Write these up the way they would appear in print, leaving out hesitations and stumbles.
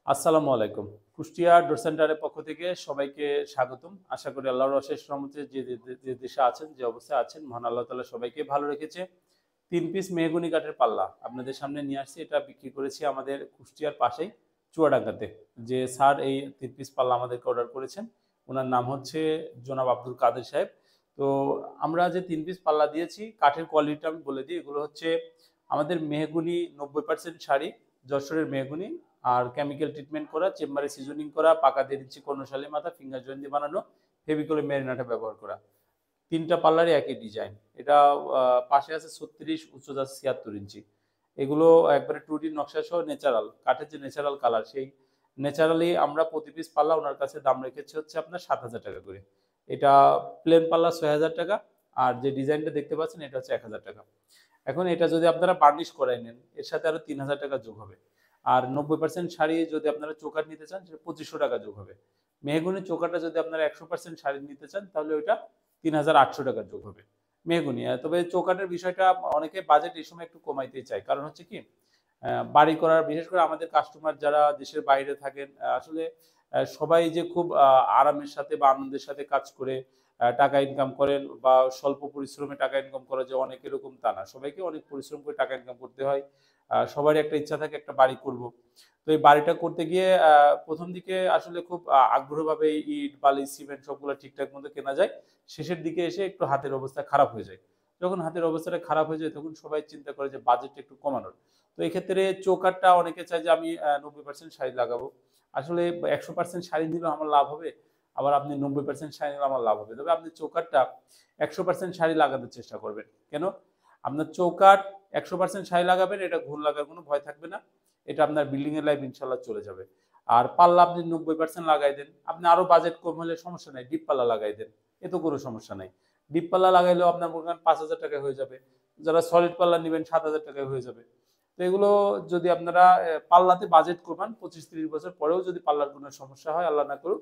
আসসালামু আলাইকুম। কুষ্টিয়া ডোর সেন্টারের পক্ষ থেকে সবাইকে স্বাগতম। আশা করি আল্লাহর অশেষ রহমতে যে দেশে আছেন, যে অবস্থায় আছেন, মহান আল্লাহ তাআলা সবাইকে ভালো রেখেছে। ৩ পিস মেহগনি কাঠের পাল্লা আপনাদের সামনে নিয়ে আসছি। এটা বিক্রি করেছি আমাদের কুষ্টিয়ার পাশেই চুয়াডাঙ্গাতে। যে স্যার এই ৩ পিস পাল্লা আমাদেরকে অর্ডার করেছেন, উনার নাম হচ্ছে জনাব আব্দুল কাদের সাহেব। তো আমরা যে ৩ পিস পাল্লা দিয়েছি, কাঠের কোয়ালিটিটা আমি বলে দিই। এগুলো হচ্ছে আমাদের মেহগনি ৯০% শাড়ি, যশোরের মেহগনি, আর কেমিক্যাল ট্রিটমেন্ট করা, চেম্বারে সিজনিং করা, পাকা ১.৫ ইঞ্চি কর্ণশালী মাথা, ফিঙ্গার জয়েন্ট দিয়ে বানানো, ফেভিকলের মেরিনাটা ব্যবহার করা। ৩টা পাল্লারই একই ডিজাইন। এটা পাশে আছে ৩৬, উচ্চতা আছে ৭৬ ইঞ্চি। এগুলো একবারে 2D নকশা সহ ন্যাচারাল, কাঠের যে ন্যাচারাল কালার, সেই ন্যাচারালি আমরা প্রতি পিস পাল্লা ওনার কাছে দাম রেখেছি হচ্ছে আপনার ৭,০০০ টাকা করে। এটা প্লেন পাল্লা ৬,০০০ টাকা, আর যে ডিজাইনটা দেখতে পাচ্ছেন এটা হচ্ছে ১,০০০ টাকা। এখন এটা যদি আপনারা বার্নিশ করায় নেন, এর সাথে আরো ৩,০০০ টাকা যোগ হবে। আর ৯০% শাড়ি যদি আপনারা চোকার নিতে চান, সেটা ২৫০০ টাকা যোগ হবে। মেহগনির চোকারটা যদি আপনারা ১০০% শাড়ি নিতে চান, তাহলে ওইটা ৩,৮০০ টাকা যোগ হবে। মেহগনি। তবে চৌকাঠের বিষয়টা অনেকে বাজেট এই সময় একটু কমাইতে চায়। কারণ হচ্ছে কি, বাড়ি করার, বিশেষ করে আমাদের কাস্টমার যারা দেশের বাইরে থাকেন, আসলে সবাই যে খুব আরামের সাথে বা আনন্দের সাথে কাজ করে টাকা ইনকাম করেন, বা স্বল্প পরিশ্রমে টাকা ইনকাম করা যে অনেক, এরকম তা না। সবাইকে অনেক পরিশ্রম করে টাকা ইনকাম করতে হয়। সবারই একটা ইচ্ছা থাকে একটা বাড়ি করব। তো এই বাড়িটা করতে গিয়ে ১ম দিকে আসলে খুব আগ্রহভাবে ইট, বালি, সিমেন্ট সবগুলো ঠিকঠাক মতো কেনা যায়। শেষের দিকে এসে একটু হাতের অবস্থা খারাপ হয়ে যায়। যখন হাতের অবস্থাটা খারাপ হয়ে যায়, তখন সবাই চিন্তা করে যে বাজেটটা একটু কমানোর। তো এক্ষেত্রে চৌকাঠটা অনেকে চায় যে আমি ৯০% শাড়ি লাগাবো। আসলে ১০০% শাড়ি নিলেও আমার লাভ হবে, আবার আপনি ৯০% শাড়ি নিলে আমার লাভ হবে। তবে আপনি চৌকাঠটা ১০০% শাড়ি লাগানোর চেষ্টা করবেন। কেন? আপনার চৌকাঠ ১০০% শাড়ি লাগাবেন, এটা ঘুণ লাগার কোনো ভয় থাকবে না। এটা আপনার বিল্ডিং এর লাইফ ইনশাআল্লাহ চলে যাবে। আর পাল্লা আপনি ৯০% লাগাই দেন। আপনি আরো বাজেট কম হলে সমস্যা নাই, ডিপ পাল্লা লাগাই দেন। এতে কোনো সমস্যা নাই। ডিপ পাল্লা লাগাইলেও আপনার মনে করেন ৫,০০০ টাকায় হয়ে যাবে। যারা সলিড পাল্লা নিবেন ৭,০০০ টাকায় হয়ে যাবে। তো এগুলো যদি আপনারা পাল্লাতে বাজেট কমান, ২৫-৩০ বছর পরেও যদি পাল্লার কোনো সমস্যা হয়, আল্লাহ না করুক,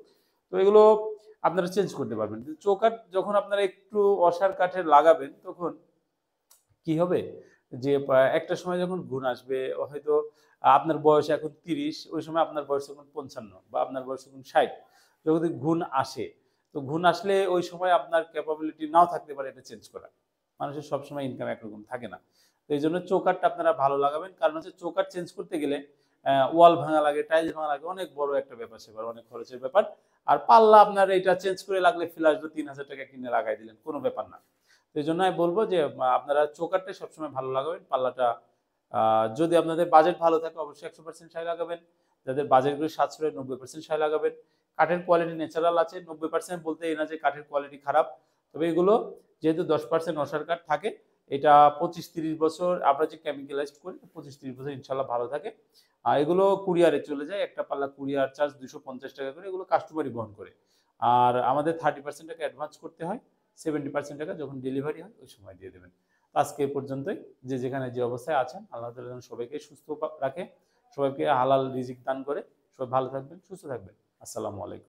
তো এগুলো আপনারা চেঞ্জ করতে পারবেন। কিন্তু চৌকাঠ যখন আপনারা একটু অসার কাঠের লাগাবেন, তখন কি হবে যে একটা সময় যখন গুণ আসবে, হয়তো আপনার বয়স এখন ৩০, ওই সময় আপনার বয়স তখন ৫৫, বা আপনার বয়স তখন ৬০। যদি গুণ আসে, তো গুণ আসলে ওই সময় আপনার ক্যাপাবিলিটি নাও থাকতে পারে এটা চেঞ্জ করা। মানুষের সবসময় ইনকাম একরকম থাকে না। তো এই জন্য চৌকাঠটা আপনারা ভালো লাগাবেন। কারণ হচ্ছে চৌকাঠ চেঞ্জ করতে গেলে ওয়াল ভাঙা লাগে, টাইলস ভাঙা লাগে, অনেক বড় একটা ব্যাপার-স্যাপার, অনেক খরচের ব্যাপার। আর পাল্লা আপনার এটা চেঞ্জ করে লাগলে ফেলে আসবে, ৩,০০০ টাকা কিনে লাগাই দিলেন, কোনো ব্যাপার না। তো এইজন্য আমি বলব যে আপনারা চোকারটা সবসময় ভালো লাগাবেন। পাল্লাটা যদি আপনাদের বাজেট ভালো থাকে, অবশ্যই ১০০% ছাই লাগাবেন। যাদের বাজেটগুলো সাশ্রয়, ৯০% ছাই লাগাবেন। কাঠের কোয়ালিটি ন্যাচারাল আছে। ৯০% বলতে এই না যে কাঠের কোয়ালিটি খারাপ। তবে এগুলো যেহেতু ১০% অসার কাঠ থাকে, এটা ২৫-৩০ বছর আমরা যে কেমিক্যালাইজড করি, ২৫-৩০ বছর ইনশাআল্লাহ ভালো থাকে। এগুলো কুরিয়ারে চলে যায়। একটা পাল্লা কুরিয়ার চার্জ ৳২৫০ করে। এগুলো কাস্টমারই বহন করে। আর আমাদের 30% টাকা অ্যাডভান্স করতে হয়। 70% টাকা যখন ডেলিভারি হয় ওই সময় দিয়ে দেবেন। আজকে এ পর্যন্তই। যে যেখানে যে অবস্থায় আছেন, আল্লাহ তাআলা যেন সবাইকে সুস্থ রাখে, সবাইকে হালাল রিজিক দান করে। সবাই ভালো থাকবেন, সুস্থ থাকবেন। আসসালামু আলাইকুম।